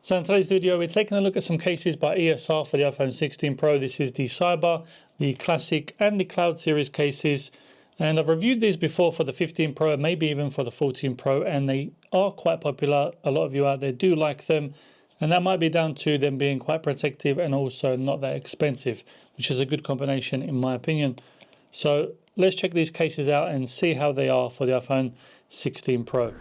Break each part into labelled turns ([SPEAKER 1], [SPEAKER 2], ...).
[SPEAKER 1] So in today's video, we're taking a look at some cases by ESR for the iPhone 16 Pro. This is the Cyber, the Classic and the Cloud series cases. And I've reviewed these before for the 15 Pro and maybe even for the 14 Pro, and they are quite popular. A lot of you out there do like them, and that might be down to them being quite protective and also not that expensive, which is a good combination in my opinion. So let's check these cases out and see how they are for the iPhone 16 Pro.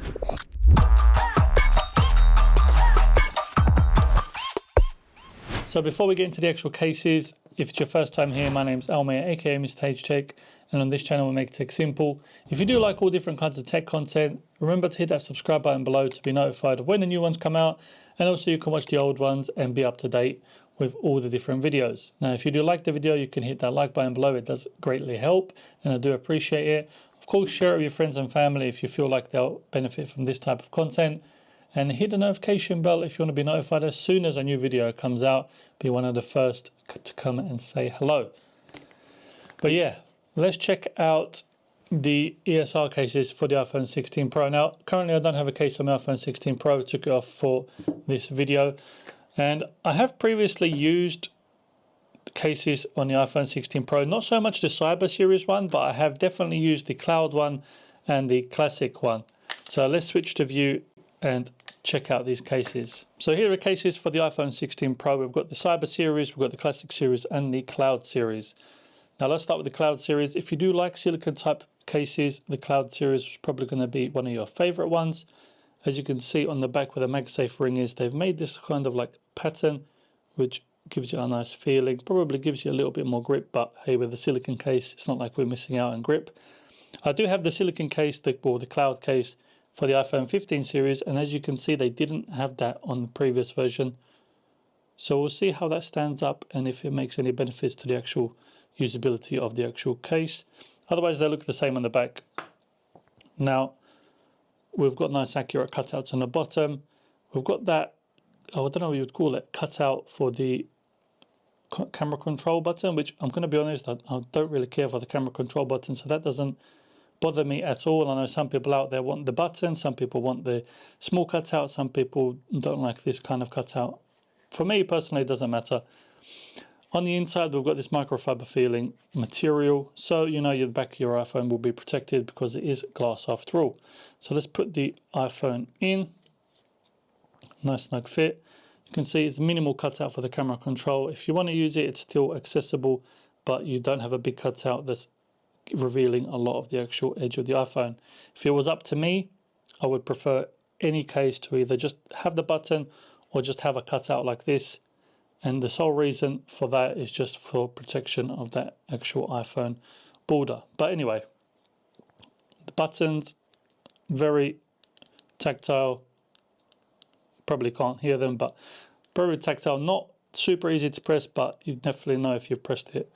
[SPEAKER 1] So before we get into the actual cases, if it's your first time here, my name's Almir, aka Mr. H-Tech, and on this channel we make tech simple. If you do like all different kinds of tech content, remember to hit that subscribe button below to be notified of when the new ones come out, and also you can watch the old ones and be up to date with all the different videos. Now if you do like the video, you can hit that like button below. It does greatly help and I do appreciate it. Of course, share it with your friends and family if you feel like they'll benefit from this type of content. And hit the notification bell if you want to be notified as soon as a new video comes out. Be one of the first to come and say hello. But yeah, let's check out the ESR cases for the iPhone 16 Pro. Now, currently I don't have a case on my iPhone 16 Pro. Took it off for this video. And I have previously used cases on the iPhone 16 Pro. Not so much the Cyber series one, but I have definitely used the Cloud one and the Classic one. So let's switch to view and check out these cases. So here are cases for the iPhone 16 Pro. We've got the Cyber series, we've got the Classic series and the Cloud series. Now let's start with the Cloud series. If you do like silicone type cases, the Cloud series is probably going to be one of your favorite ones. As you can see on the back where the MagSafe ring is, they've made this kind of like pattern which gives you a nice feeling, probably gives you a little bit more grip, but hey, with the silicone case it's not like we're missing out on grip. I do have the silicone case, the Cloud case for the iPhone 15 series, and as you can see they didn't have that on the previous version. So we'll see how that stands up and if it makes any benefits to the actual usability of the actual case. Otherwise they look the same on the back. Now we've got nice accurate cutouts on the bottom. We've got that, I don't know what you'd call it, cutout for the camera control button, which I'm going to be honest, I don't really care for the camera control button, so that doesn't bother me at all. I know some people out there want the button, some people want the small cutout, some people don't like this kind of cutout. For me personally, it doesn't matter. On the inside we've got this microfiber feeling material, so you know the back of your iPhone will be protected because it is glass after all. So let's put the iPhone in. Nice snug fit. You can see it's minimal cutout for the camera control. If you want to use it, it's still accessible, but you don't have a big cutout that's revealing a lot of the actual edge of the iPhone. If it was up to me, I would prefer any case to either just have the button or just have a cutout like this, and the sole reason for that is just for protection of that actual iPhone border. But anyway, the buttons very tactile, probably can't hear them, but very tactile, not super easy to press, but you definitely know if you've pressed it.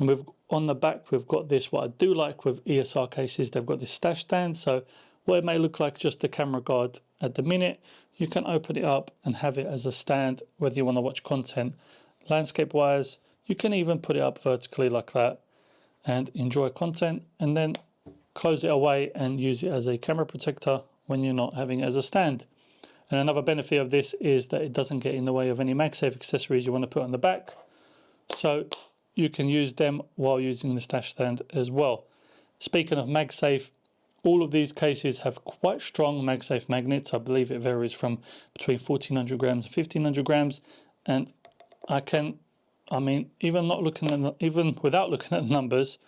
[SPEAKER 1] And on the back we've got this, what I do like with ESR cases, they've got this stash stand, so what it may look like just the camera guard at the minute, you can open it up and have it as a stand, whether you want to watch content landscape wise. You can even put it up vertically like that and enjoy content, and then close it away and use it as a camera protector when you're not having it as a stand. And another benefit of this is that it doesn't get in the way of any MagSafe accessories you want to put on the back, so you can use them while using the stash stand as well. Speaking of MagSafe, all of these cases have quite strong MagSafe magnets. I believe it varies from between 1400 grams and 1500 grams. And even without looking at the numbers,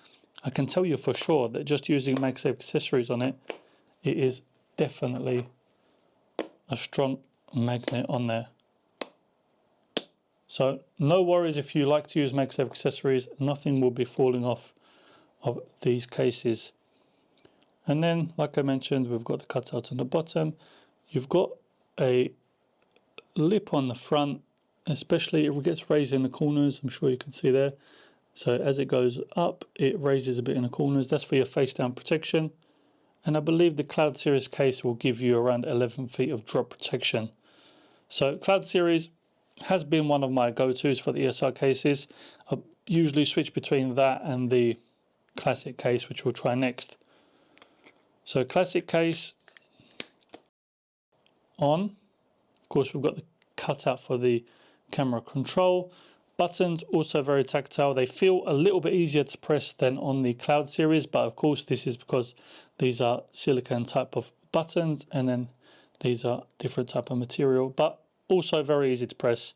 [SPEAKER 1] I can tell you for sure that just using MagSafe accessories on it, it is definitely a strong magnet on there. So no worries if you like to use MagSafe accessories, nothing will be falling off of these cases. And then, like I mentioned, we've got the cutouts on the bottom. You've got a lip on the front, especially if it gets raised in the corners. I'm sure you can see there. So as it goes up, it raises a bit in the corners. That's for your face down protection. And I believe the Cloud series case will give you around 11 feet of drop protection. So Cloud series has been one of my go-tos for the ESR cases. I usually switch between that and the Classic case, which we'll try next. So Classic case on. Of course, we've got the cutout for the camera control. Buttons also very tactile. They feel a little bit easier to press than on the Cloud series, but of course this is because these are silicone type of buttons, and then these are different type of material, but also very easy to press.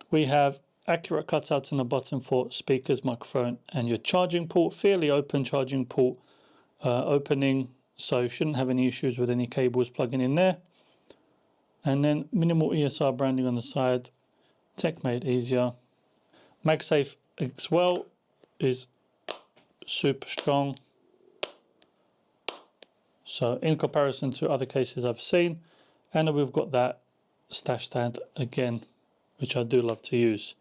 [SPEAKER 1] We have accurate cutouts in the bottom for speakers, microphone, and your charging port. Fairly open charging port opening, so shouldn't have any issues with any cables plugging in there. And then minimal ESR branding on the side, tech made easier. MagSafe as well is super strong. So in comparison to other cases I've seen, and we've got that stash stand again, which I do love to use.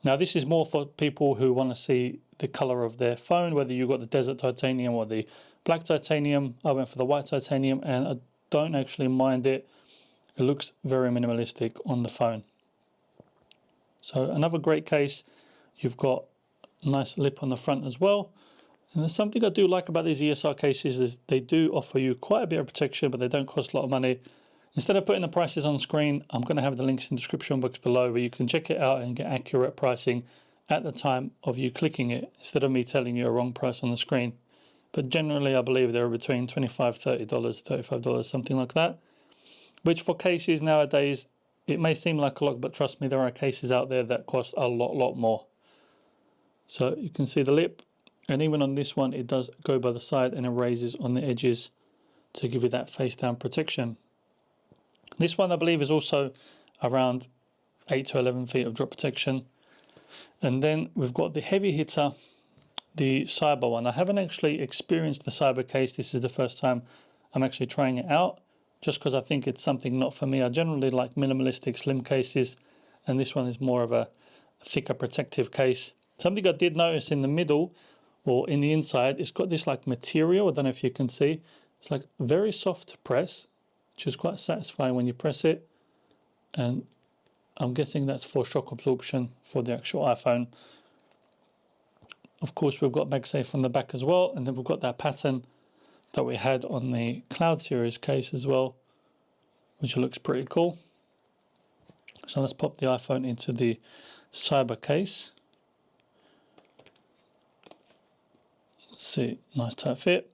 [SPEAKER 1] Now this is more for people who want to see the color of their phone, whether you've got the desert titanium or the black titanium. I went for the white titanium and I don't actually mind it. It looks very minimalistic on the phone. So another great case. You've got a nice lip on the front as well. And there's something I do like about these ESR cases is they do offer you quite a bit of protection, but they don't cost a lot of money. Instead of putting the prices on screen, I'm going to have the links in the description box below where you can check it out and get accurate pricing at the time of you clicking it, instead of me telling you a wrong price on the screen. But generally I believe they're between $25, $30, $35, something like that. Which for cases nowadays, it may seem like a lot, but trust me, there are cases out there that cost a lot more. So you can see the lip, and even on this one, it does go by the side and it raises on the edges to give you that face down protection. This one I believe is also around 8 to 11 feet of drop protection. And then we've got the heavy hitter, the Cyber one. I haven't actually experienced the Cyber case. This is the first time I'm actually trying it out, just because I think it's something not for me. I generally like minimalistic slim cases, and this one is more of a thicker protective case. Something I did notice in the middle, or in the inside, it's got this like material. I don't know if you can see. It's like very soft to press, which is quite satisfying when you press it. And I'm guessing that's for shock absorption for the actual iPhone. Of course, we've got MagSafe on the back as well, and then we've got that pattern that we had on the Cloud series case as well, which looks pretty cool. So let's pop the iPhone into the Cyber case. Let's see, nice tight fit.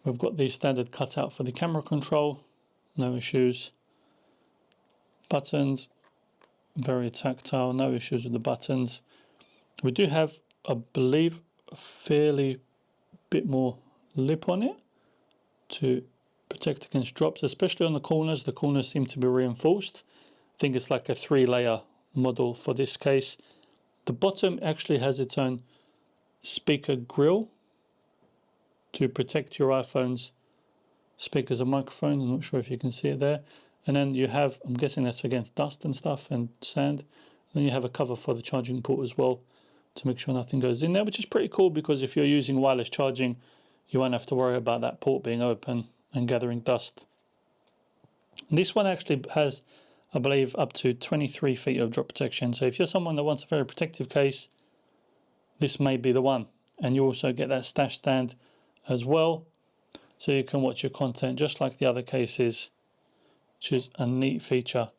[SPEAKER 1] We've got the standard cutout for the camera control, no issues. Buttons, very tactile, no issues with the buttons. We do have, I believe, a fairly bit more lip on it to protect against drops, especially on the corners. The corners seem to be reinforced. I think it's like a 3-layer model for this case. The bottom actually has its own speaker grill to protect your iPhone's speakers and microphones. I'm not sure if you can see it there. And then you have, I'm guessing that's against dust and stuff and sand. And then you have a cover for the charging port as well to make sure nothing goes in there, which is pretty cool because if you're using wireless charging, you won't have to worry about that port being open and gathering dust. And this one actually has, I believe, up to 23 feet of drop protection. So if you're someone that wants a very protective case, this may be the one. And you also get that stash stand as well, so you can watch your content just like the other cases, which is a neat feature.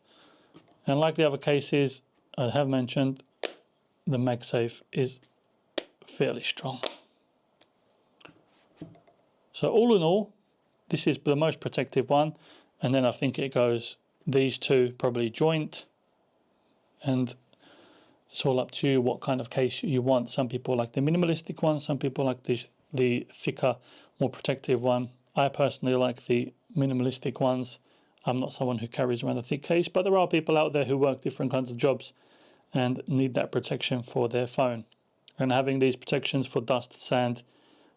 [SPEAKER 1] And like the other cases I have mentioned, the MagSafe is fairly strong. So all in all, this is the most protective one, and then I think it goes these two probably joint, and it's all up to you what kind of case you want. Some people like the minimalistic one, some people like the thicker, more protective one. I personally like the minimalistic ones. I'm not someone who carries around a thick case, but there are people out there who work different kinds of jobs and need that protection for their phone. And having these protections for dust, sand,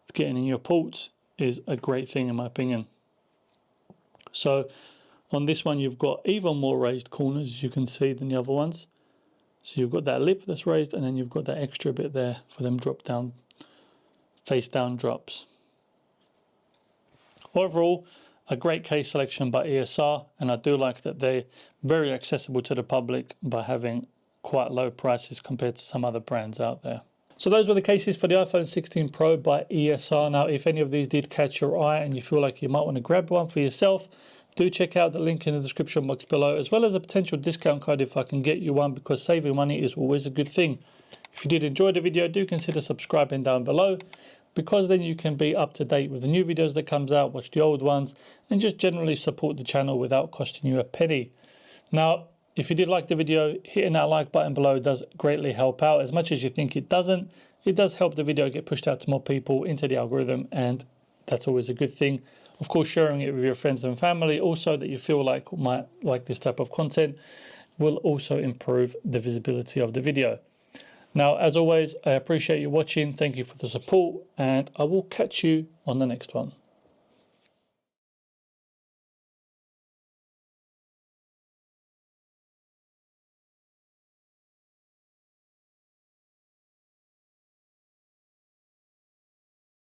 [SPEAKER 1] it's getting in your ports is a great thing in my opinion. So on this one you've got even more raised corners, as you can see, than the other ones. So you've got that lip that's raised, and then you've got that extra bit there for them drop down, face down drops. Overall, a great case selection by ESR, and I do like that they're very accessible to the public by having quite low prices compared to some other brands out there. So those were the cases for the iPhone 16 Pro by ESR. Now, if any of these did catch your eye and you feel like you might want to grab one for yourself, do check out the link in the description box below, as well as a potential discount code if I can get you one, because saving money is always a good thing. If you did enjoy the video, do consider subscribing down below, because then you can be up to date with the new videos that comes out, watch the old ones, and just generally support the channel without costing you a penny. Now, if you did like the video, hitting that like button below does greatly help out. As much as you think it doesn't, it does help the video get pushed out to more people into the algorithm, and that's always a good thing. Of course, sharing it with your friends and family also that you feel like might like this type of content will also improve the visibility of the video. Now, as always, I appreciate you watching. Thank you for the support, and I will catch you on the next one.